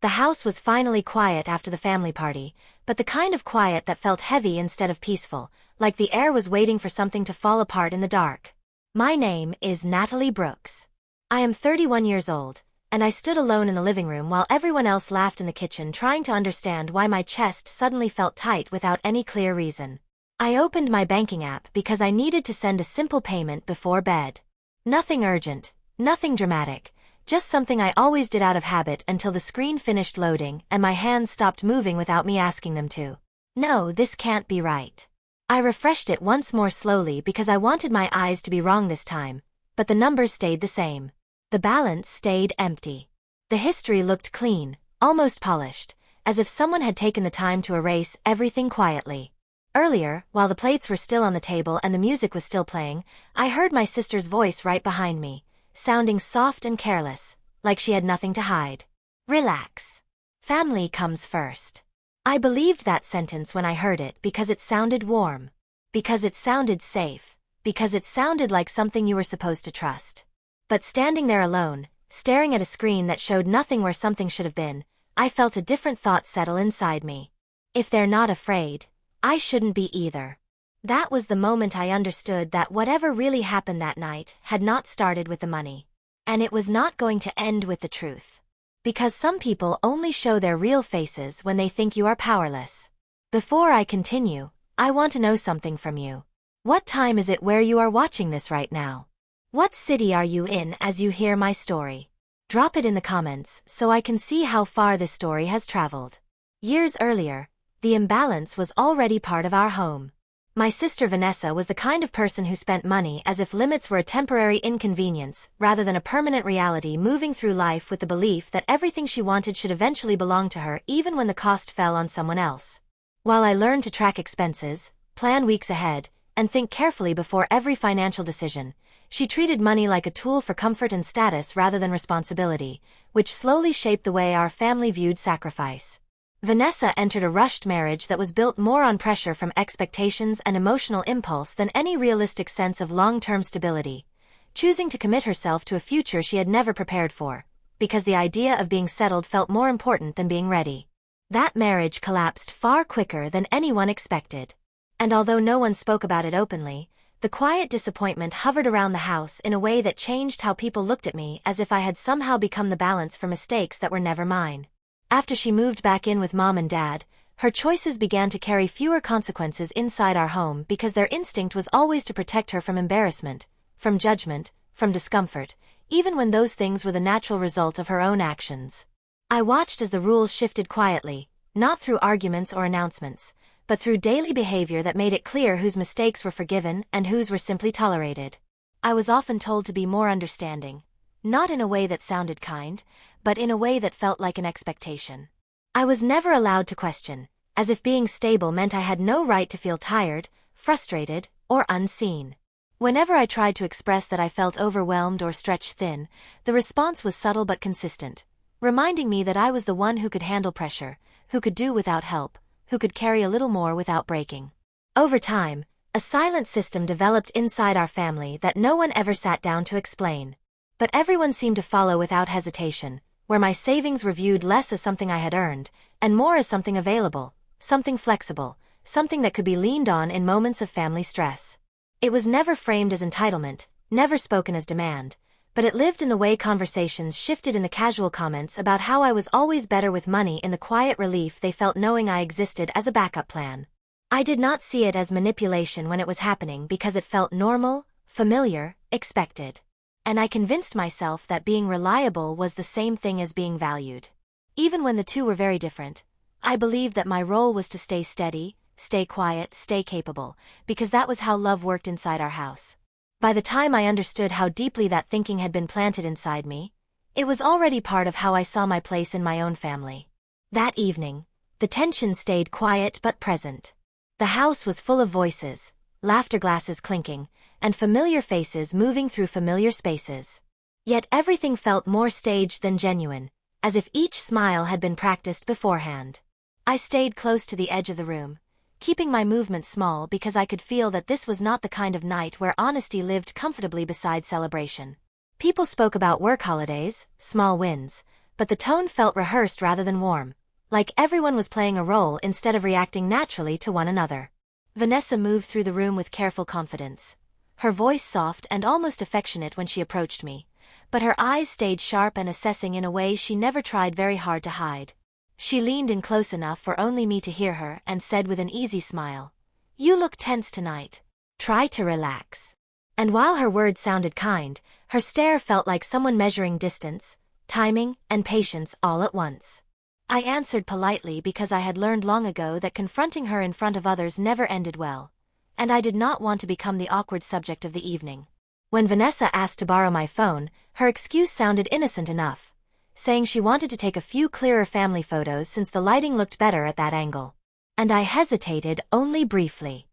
The house was finally quiet after the family party, but the kind of quiet that felt heavy instead of peaceful, like the air was waiting for something to fall apart in the dark. My name is Natalie Brooks. I am 31 years old, and I stood alone in the living room while everyone else laughed in the kitchen, trying to understand why my chest suddenly felt tight without any clear reason. I opened my banking app because I needed to send a simple payment before bed. Nothing urgent, nothing dramatic, just something I always did out of habit until the screen finished loading and my hands stopped moving without me asking them to. No, this can't be right. I refreshed it once more slowly because I wanted my eyes to be wrong this time, but the numbers stayed the same. The balance stayed empty. The history looked clean, almost polished, as if someone had taken the time to erase everything quietly. Earlier, while the plates were still on the table and the music was still playing, I heard my sister's voice right behind me, sounding soft and careless, like she had nothing to hide. Relax. Family comes first. I believed that sentence when I heard it because it sounded warm. Because it sounded safe. Because it sounded like something you were supposed to trust. But standing there alone, staring at a screen that showed nothing where something should have been, I felt a different thought settle inside me. If they're not afraid, I shouldn't be either. That was the moment I understood that whatever really happened that night had not started with the money. And it was not going to end with the truth. Because some people only show their real faces when they think you are powerless. Before I continue, I want to know something from you. What time is it where you are watching this right now? What city are you in as you hear my story? Drop it in the comments so I can see how far this story has traveled. Years earlier, the imbalance was already part of our home. My sister Vanessa was the kind of person who spent money as if limits were a temporary inconvenience rather than a permanent reality, moving through life with the belief that everything she wanted should eventually belong to her even when the cost fell on someone else. While I learned to track expenses, plan weeks ahead, and think carefully before every financial decision, she treated money like a tool for comfort and status rather than responsibility, which slowly shaped the way our family viewed sacrifice. Vanessa entered a rushed marriage that was built more on pressure from expectations and emotional impulse than any realistic sense of long-term stability, choosing to commit herself to a future she had never prepared for, because the idea of being settled felt more important than being ready. That marriage collapsed far quicker than anyone expected. And although no one spoke about it openly, the quiet disappointment hovered around the house in a way that changed how people looked at me, as if I had somehow become the balance for mistakes that were never mine. After she moved back in with Mom and Dad, her choices began to carry fewer consequences inside our home because their instinct was always to protect her from embarrassment, from judgment, from discomfort, even when those things were the natural result of her own actions. I watched as the rules shifted quietly, not through arguments or announcements, but through daily behavior that made it clear whose mistakes were forgiven and whose were simply tolerated. I was often told to be more understanding, not in a way that sounded kind, but in a way that felt like an expectation. I was never allowed to question, as if being stable meant I had no right to feel tired, frustrated, or unseen. Whenever I tried to express that I felt overwhelmed or stretched thin, the response was subtle but consistent, reminding me that I was the one who could handle pressure, who could do without help, who could carry a little more without breaking. Over time, a silent system developed inside our family that no one ever sat down to explain. But everyone seemed to follow without hesitation, where my savings were viewed less as something I had earned, and more as something available, something flexible, something that could be leaned on in moments of family stress. It was never framed as entitlement, never spoken as demand, but it lived in the way conversations shifted, in the casual comments about how I was always better with money, in the quiet relief they felt knowing I existed as a backup plan. I did not see it as manipulation when it was happening because it felt normal, familiar, expected. And I convinced myself that being reliable was the same thing as being valued. Even when the two were very different, I believed that my role was to stay steady, stay quiet, stay capable, because that was how love worked inside our house. By the time I understood how deeply that thinking had been planted inside me, it was already part of how I saw my place in my own family. That evening, the tension stayed quiet but present. The house was full of voices, laughter glasses clinking, and familiar faces moving through familiar spaces. Yet everything felt more staged than genuine, as if each smile had been practiced beforehand. I stayed close to the edge of the room, keeping my movements small because I could feel that this was not the kind of night where honesty lived comfortably beside celebration. People spoke about work holidays, small wins, but the tone felt rehearsed rather than warm, like everyone was playing a role instead of reacting naturally to one another. Vanessa moved through the room with careful confidence, her voice soft and almost affectionate when she approached me, but her eyes stayed sharp and assessing in a way she never tried very hard to hide. She leaned in close enough for only me to hear her and said with an easy smile, "You look tense tonight. Try to relax." And while her words sounded kind, her stare felt like someone measuring distance, timing, and patience all at once. I answered politely because I had learned long ago that confronting her in front of others never ended well, and I did not want to become the awkward subject of the evening. When Vanessa asked to borrow my phone, her excuse sounded innocent enough, saying she wanted to take a few clearer family photos since the lighting looked better at that angle. And I hesitated only briefly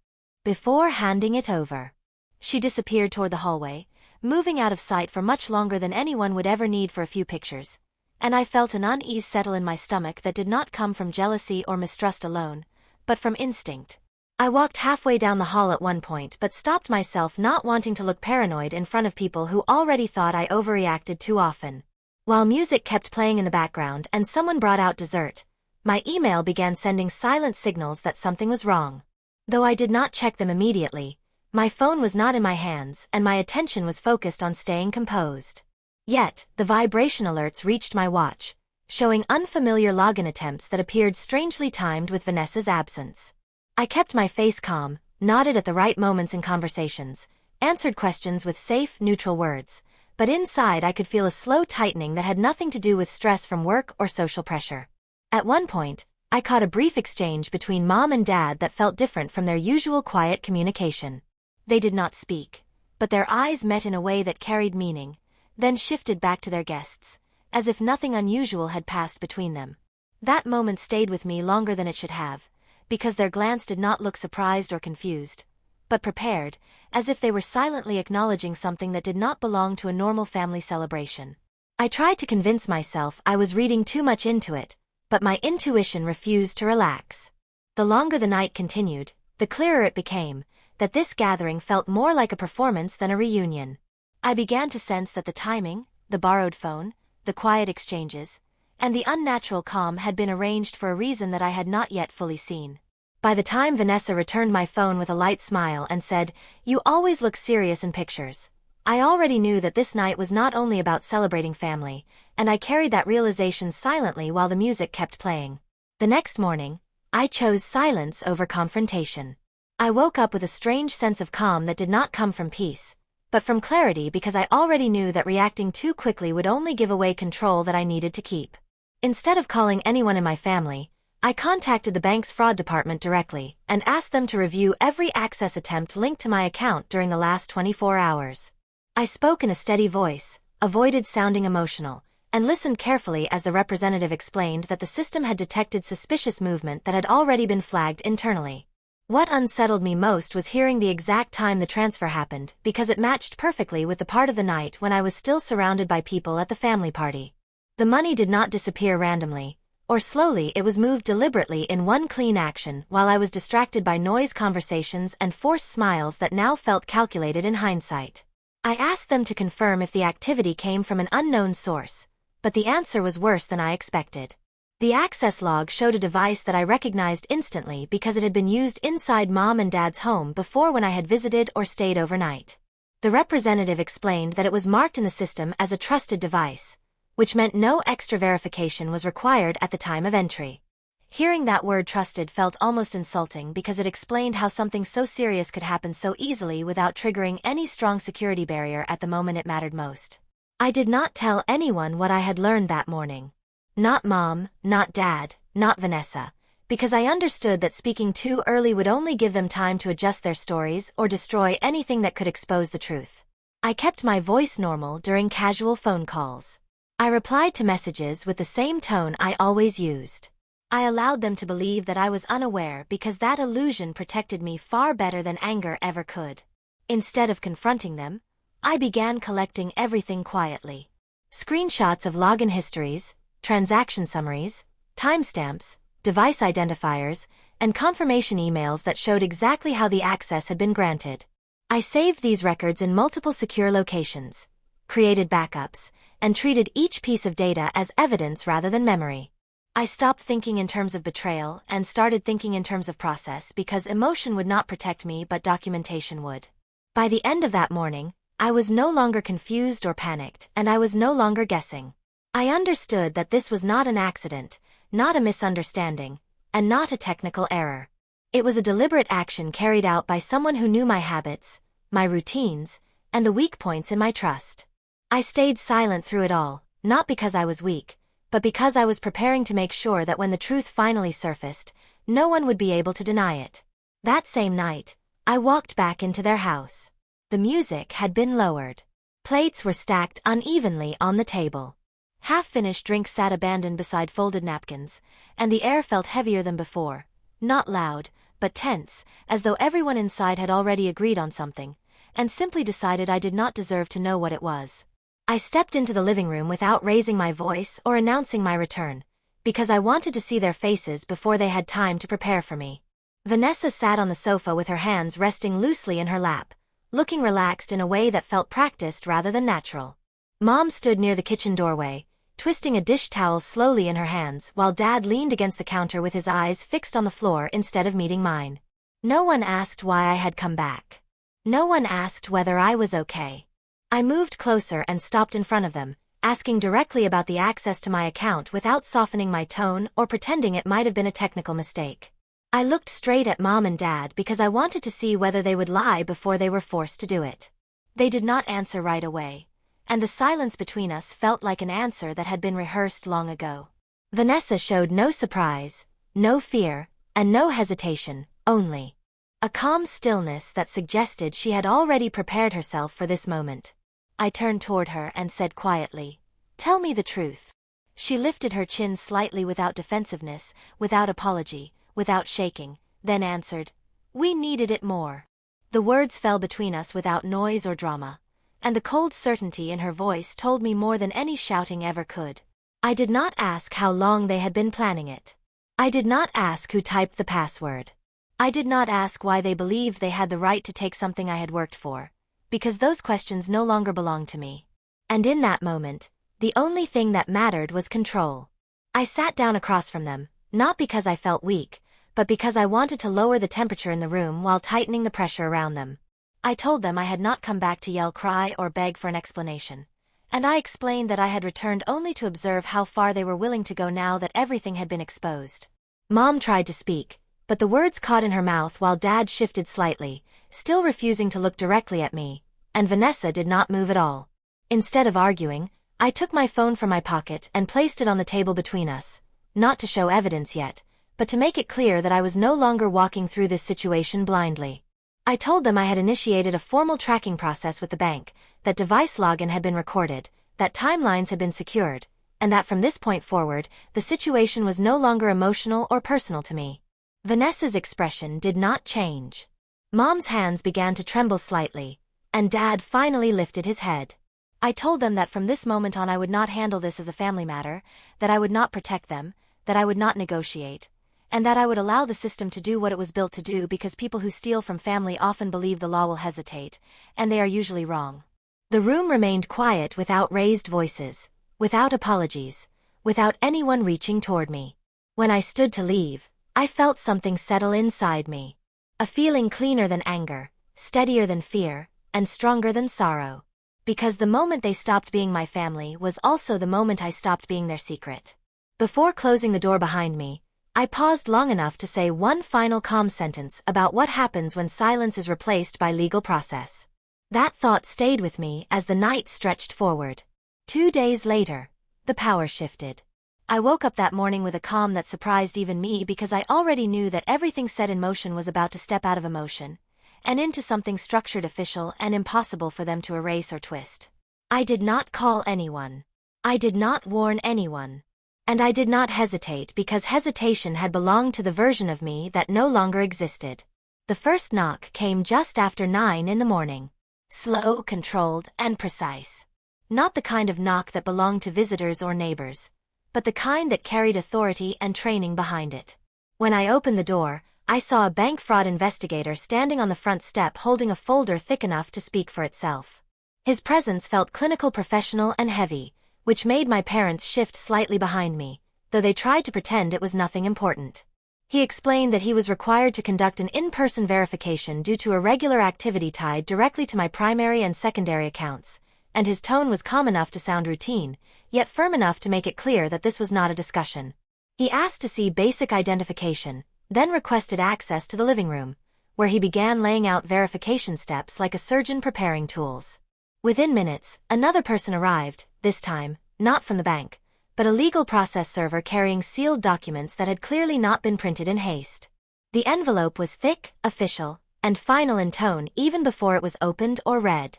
before handing it over. She disappeared toward the hallway, moving out of sight for much longer than anyone would ever need for a few pictures, and I felt an unease settle in my stomach that did not come from jealousy or mistrust alone, but from instinct. I walked halfway down the hall at one point but stopped myself, not wanting to look paranoid in front of people who already thought I overreacted too often. While music kept playing in the background and someone brought out dessert, my email began sending silent signals that something was wrong. Though I did not check them immediately, my phone was not in my hands and my attention was focused on staying composed. Yet, the vibration alerts reached my watch, showing unfamiliar login attempts that appeared strangely timed with Vanessa's absence. I kept my face calm, nodded at the right moments in conversations, answered questions with safe, neutral words, but inside I could feel a slow tightening that had nothing to do with stress from work or social pressure. At one point, I caught a brief exchange between Mom and Dad that felt different from their usual quiet communication. They did not speak, but their eyes met in a way that carried meaning, then shifted back to their guests, as if nothing unusual had passed between them. That moment stayed with me longer than it should have, because their glance did not look surprised or confused, but prepared, as if they were silently acknowledging something that did not belong to a normal family celebration. I tried to convince myself I was reading too much into it, but my intuition refused to relax. The longer the night continued, the clearer it became that this gathering felt more like a performance than a reunion. I began to sense that the timing, the borrowed phone, the quiet exchanges, and the unnatural calm had been arranged for a reason that I had not yet fully seen. By the time Vanessa returned my phone with a light smile and said, "You always look serious in pictures," I already knew that this night was not only about celebrating family, and I carried that realization silently while the music kept playing. The next morning, I chose silence over confrontation. I woke up with a strange sense of calm that did not come from peace, but from clarity, because I already knew that reacting too quickly would only give away control that I needed to keep. Instead of calling anyone in my family, I contacted the bank's fraud department directly and asked them to review every access attempt linked to my account during the last 24 hours. I spoke in a steady voice, avoided sounding emotional, and listened carefully as the representative explained that the system had detected suspicious movement that had already been flagged internally. What unsettled me most was hearing the exact time the transfer happened, because it matched perfectly with the part of the night when I was still surrounded by people at the family party. The money did not disappear randomly, or slowly. It was moved deliberately in one clean action while I was distracted by noise, conversations, and forced smiles that now felt calculated in hindsight. I asked them to confirm if the activity came from an unknown source, but the answer was worse than I expected. The access log showed a device that I recognized instantly because it had been used inside Mom and Dad's home before when I had visited or stayed overnight. The representative explained that it was marked in the system as a trusted device, which meant no extra verification was required at the time of entry. Hearing that word trusted felt almost insulting because it explained how something so serious could happen so easily without triggering any strong security barrier at the moment it mattered most. I did not tell anyone what I had learned that morning. Not Mom, not Dad, not Vanessa, because I understood that speaking too early would only give them time to adjust their stories or destroy anything that could expose the truth. I kept my voice normal during casual phone calls. I replied to messages with the same tone I always used. I allowed them to believe that I was unaware because that illusion protected me far better than anger ever could. Instead of confronting them, I began collecting everything quietly. Screenshots of login histories, transaction summaries, timestamps, device identifiers, and confirmation emails that showed exactly how the access had been granted. I saved these records in multiple secure locations, created backups, and treated each piece of data as evidence rather than memory. I stopped thinking in terms of betrayal and started thinking in terms of process because emotion would not protect me but documentation would. By the end of that morning, I was no longer confused or panicked, and I was no longer guessing. I understood that this was not an accident, not a misunderstanding, and not a technical error. It was a deliberate action carried out by someone who knew my habits, my routines, and the weak points in my trust. I stayed silent through it all, not because I was weak, but because I was preparing to make sure that when the truth finally surfaced, no one would be able to deny it. That same night, I walked back into their house. The music had been lowered. Plates were stacked unevenly on the table. Half-finished drinks sat abandoned beside folded napkins, and the air felt heavier than before, not loud, but tense, as though everyone inside had already agreed on something, and simply decided I did not deserve to know what it was. I stepped into the living room without raising my voice or announcing my return, because I wanted to see their faces before they had time to prepare for me. Vanessa sat on the sofa with her hands resting loosely in her lap, looking relaxed in a way that felt practiced rather than natural. Mom stood near the kitchen doorway, twisting a dish towel slowly in her hands while Dad leaned against the counter with his eyes fixed on the floor instead of meeting mine. No one asked why I had come back. No one asked whether I was okay. I moved closer and stopped in front of them, asking directly about the access to my account without softening my tone or pretending it might have been a technical mistake. I looked straight at Mom and Dad because I wanted to see whether they would lie before they were forced to do it. They did not answer right away, and the silence between us felt like an answer that had been rehearsed long ago. Vanessa showed no surprise, no fear, and no hesitation, only a calm stillness that suggested she had already prepared herself for this moment. I turned toward her and said quietly, "Tell me the truth." She lifted her chin slightly without defensiveness, without apology, without shaking, then answered, "We needed it more." The words fell between us without noise or drama, and the cold certainty in her voice told me more than any shouting ever could. I did not ask how long they had been planning it. I did not ask who typed the password. I did not ask why they believed they had the right to take something I had worked for, because those questions no longer belonged to me. And in that moment, the only thing that mattered was control. I sat down across from them, not because I felt weak, but because I wanted to lower the temperature in the room while tightening the pressure around them. I told them I had not come back to yell, cry, or beg for an explanation, and I explained that I had returned only to observe how far they were willing to go now that everything had been exposed. Mom tried to speak, but the words caught in her mouth while Dad shifted slightly, still refusing to look directly at me, and Vanessa did not move at all. Instead of arguing, I took my phone from my pocket and placed it on the table between us, not to show evidence yet, but to make it clear that I was no longer walking through this situation blindly. I told them I had initiated a formal tracking process with the bank, that device login had been recorded, that timelines had been secured, and that from this point forward, the situation was no longer emotional or personal to me. Vanessa's expression did not change. Mom's hands began to tremble slightly, and Dad finally lifted his head. I told them that from this moment on I would not handle this as a family matter, that I would not protect them, that I would not negotiate, and that I would allow the system to do what it was built to do because people who steal from family often believe the law will hesitate, and they are usually wrong. The room remained quiet without raised voices, without apologies, without anyone reaching toward me. When I stood to leave, I felt something settle inside me. A feeling cleaner than anger, steadier than fear, and stronger than sorrow. Because the moment they stopped being my family was also the moment I stopped being their secret. Before closing the door behind me, I paused long enough to say one final calm sentence about what happens when silence is replaced by legal process. That thought stayed with me as the night stretched forward. 2 days later, the power shifted. I woke up that morning with a calm that surprised even me because I already knew that everything set in motion was about to step out of emotion and into something structured, official, and impossible for them to erase or twist. I did not call anyone. I did not warn anyone. And I did not hesitate because hesitation had belonged to the version of me that no longer existed. The first knock came just after 9 in the morning. Slow, controlled, and precise. Not the kind of knock that belonged to visitors or neighbors, but the kind that carried authority and training behind it. When I opened the door, I saw a bank fraud investigator standing on the front step holding a folder thick enough to speak for itself. His presence felt clinical, professional, and heavy, which made my parents shift slightly behind me, though they tried to pretend it was nothing important. He explained that he was required to conduct an in-person verification due to irregular activity tied directly to my primary and secondary accounts, and his tone was calm enough to sound routine, yet firm enough to make it clear that this was not a discussion. He asked to see basic identification, then requested access to the living room, where he began laying out verification steps like a surgeon preparing tools. Within minutes, another person arrived, this time, not from the bank, but a legal process server carrying sealed documents that had clearly not been printed in haste. The envelope was thick, official, and final in tone even before it was opened or read.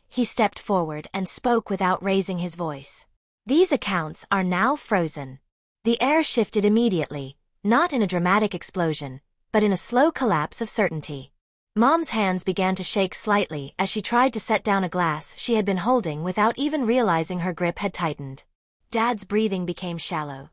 He stepped forward and spoke without raising his voice. "These accounts are now frozen." The air shifted immediately, not in a dramatic explosion, but in a slow collapse of certainty. Mom's hands began to shake slightly as she tried to set down a glass she had been holding without even realizing her grip had tightened. Dad's breathing became shallow,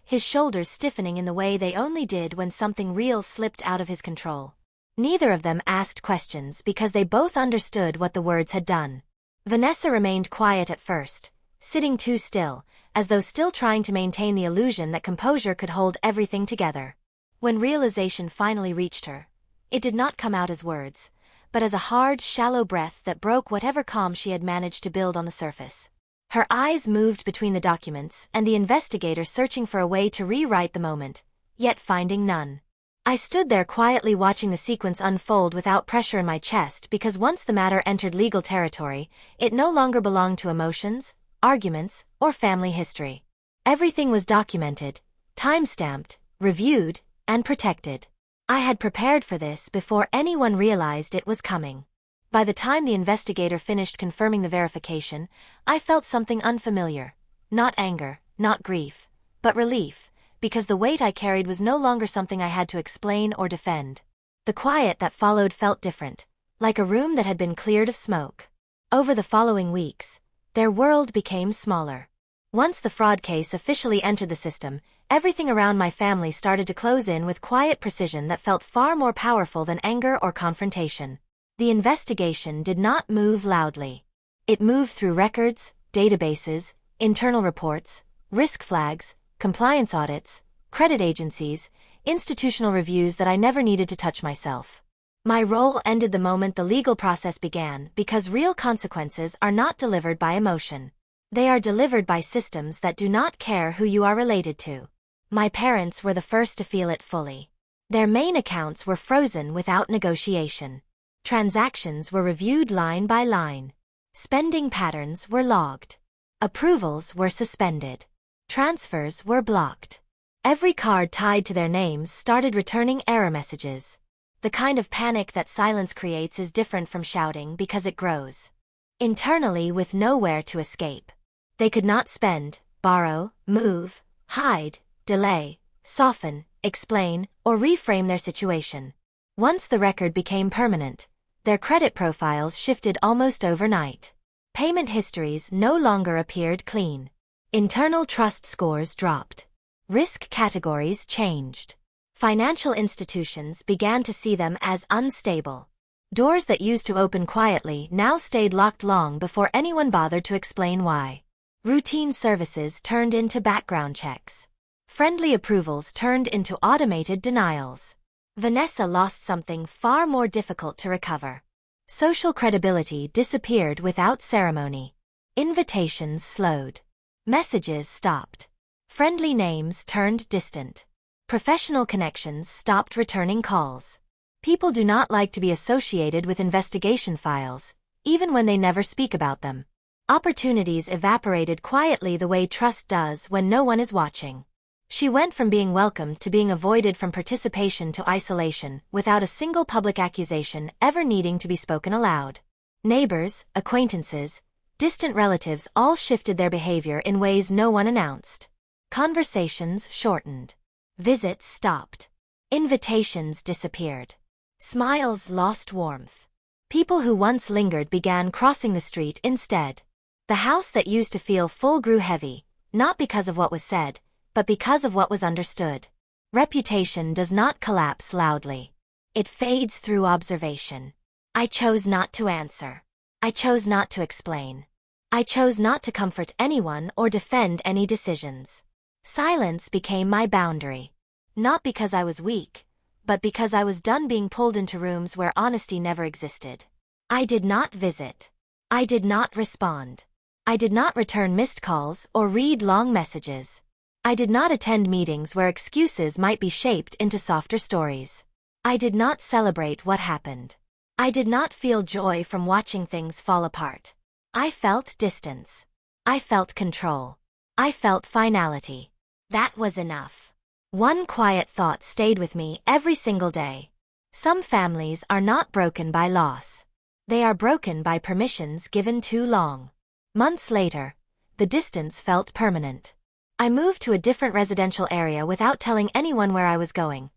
his shoulders stiffening in the way they only did when something real slipped out of his control. Neither of them asked questions because they both understood what the words had done. Vanessa remained quiet at first, sitting too still, as though still trying to maintain the illusion that composure could hold everything together. When realization finally reached her, it did not come out as words, but as a hard, shallow breath that broke whatever calm she had managed to build on the surface. Her eyes moved between the documents and the investigator, searching for a way to rewrite the moment, yet finding none. I stood there quietly watching the sequence unfold without pressure in my chest, because once the matter entered legal territory, it no longer belonged to emotions, arguments, or family history. Everything was documented, time-stamped, reviewed, and protected. I had prepared for this before anyone realized it was coming. By the time the investigator finished confirming the verification, I felt something unfamiliar. Not anger, not grief, but relief, because the weight I carried was no longer something I had to explain or defend. The quiet that followed felt different, like a room that had been cleared of smoke. Over the following weeks, their world became smaller. Once the fraud case officially entered the system, everything around my family started to close in with quiet precision that felt far more powerful than anger or confrontation. The investigation did not move loudly. It moved through records, databases, internal reports, risk flags, compliance audits, credit agencies, institutional reviews that I never needed to touch myself. My role ended the moment the legal process began, because real consequences are not delivered by emotion. They are delivered by systems that do not care who you are related to. My parents were the first to feel it fully. Their main accounts were frozen without negotiation. Transactions were reviewed line by line. Spending patterns were logged. Approvals were suspended. Transfers were blocked. Every card tied to their names started returning error messages. The kind of panic that silence creates is different from shouting because it grows internally with nowhere to escape. They could not spend, borrow, move, hide, delay, soften, explain, or reframe their situation. Once the record became permanent, their credit profiles shifted almost overnight. Payment histories no longer appeared clean. Internal trust scores dropped. Risk categories changed. Financial institutions began to see them as unstable. Doors that used to open quietly now stayed locked long before anyone bothered to explain why. Routine services turned into background checks. Friendly approvals turned into automated denials. Vanessa lost something far more difficult to recover. Social credibility disappeared without ceremony. Invitations slowed. Messages stopped. Friendly names turned distant. Professional connections stopped returning calls. People do not like to be associated with investigation files, even when they never speak about them. Opportunities evaporated quietly the way trust does when no one is watching. She went from being welcomed to being avoided, from participation to isolation, without a single public accusation ever needing to be spoken aloud. Neighbors, acquaintances, distant relatives all shifted their behavior in ways no one announced. Conversations shortened. Visits stopped. Invitations disappeared. Smiles lost warmth. People who once lingered began crossing the street instead. The house that used to feel full grew heavy, not because of what was said, but because of what was understood. Reputation does not collapse loudly. It fades through observation. I chose not to answer. I chose not to explain. I chose not to comfort anyone or defend any decisions. Silence became my boundary. Not because I was weak, but because I was done being pulled into rooms where honesty never existed. I did not visit. I did not respond. I did not return missed calls or read long messages. I did not attend meetings where excuses might be shaped into softer stories. I did not celebrate what happened. I did not feel joy from watching things fall apart. I felt distance. I felt control. I felt finality. That was enough. One quiet thought stayed with me every single day. Some families are not broken by loss. They are broken by permissions given too long. Months later, the distance felt permanent. I moved to a different residential area without telling anyone where I was going,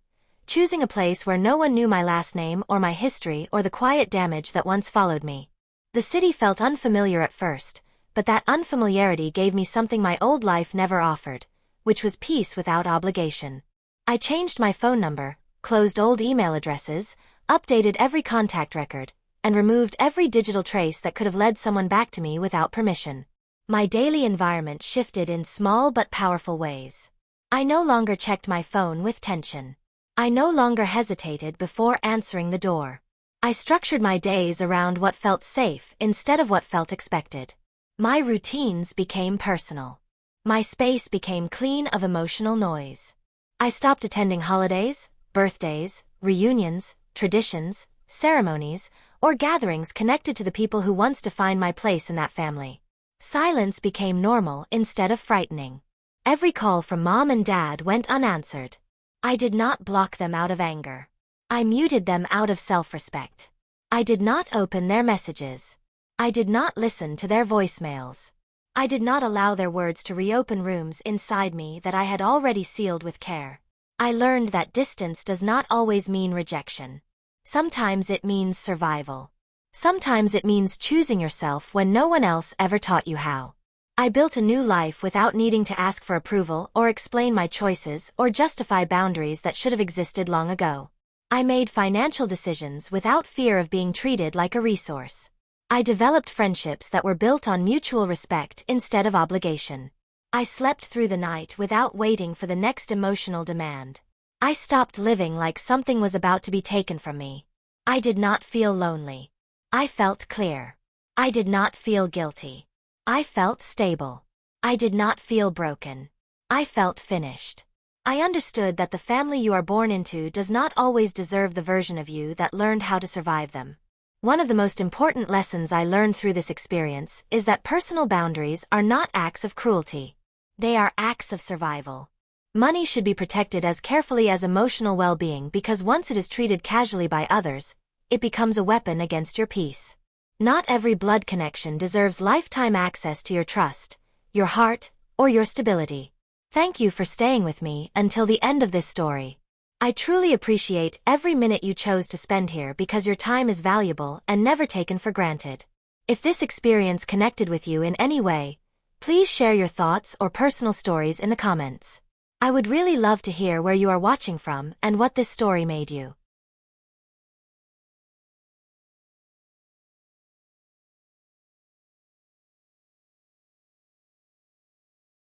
choosing a place where no one knew my last name or my history or the quiet damage that once followed me. The city felt unfamiliar at first, but that unfamiliarity gave me something my old life never offered, which was peace without obligation. I changed my phone number, closed old email addresses, updated every contact record, and removed every digital trace that could have led someone back to me without permission. My daily environment shifted in small but powerful ways. I no longer checked my phone with tension. I no longer hesitated before answering the door. I structured my days around what felt safe instead of what felt expected. My routines became personal. My space became clean of emotional noise. I stopped attending holidays, birthdays, reunions, traditions, ceremonies, or gatherings connected to the people who once defined my place in that family. Silence became normal instead of frightening. Every call from mom and dad went unanswered. I did not block them out of anger. I muted them out of self-respect. I did not open their messages. I did not listen to their voicemails. I did not allow their words to reopen rooms inside me that I had already sealed with care. I learned that distance does not always mean rejection. Sometimes it means survival. Sometimes it means choosing yourself when no one else ever taught you how. I built a new life without needing to ask for approval or explain my choices or justify boundaries that should have existed long ago. I made financial decisions without fear of being treated like a resource. I developed friendships that were built on mutual respect instead of obligation. I slept through the night without waiting for the next emotional demand. I stopped living like something was about to be taken from me. I did not feel lonely. I felt clear. I did not feel guilty. I felt stable. I did not feel broken. I felt finished. I understood that the family you are born into does not always deserve the version of you that learned how to survive them. One of the most important lessons I learned through this experience is that personal boundaries are not acts of cruelty. They are acts of survival. Money should be protected as carefully as emotional well-being because once it is treated casually by others, it becomes a weapon against your peace. Not every blood connection deserves lifetime access to your trust, your heart, or your stability. Thank you for staying with me until the end of this story. I truly appreciate every minute you chose to spend here because your time is valuable and never taken for granted. If this experience connected with you in any way, please share your thoughts or personal stories in the comments. I would really love to hear where you are watching from and what this story made you.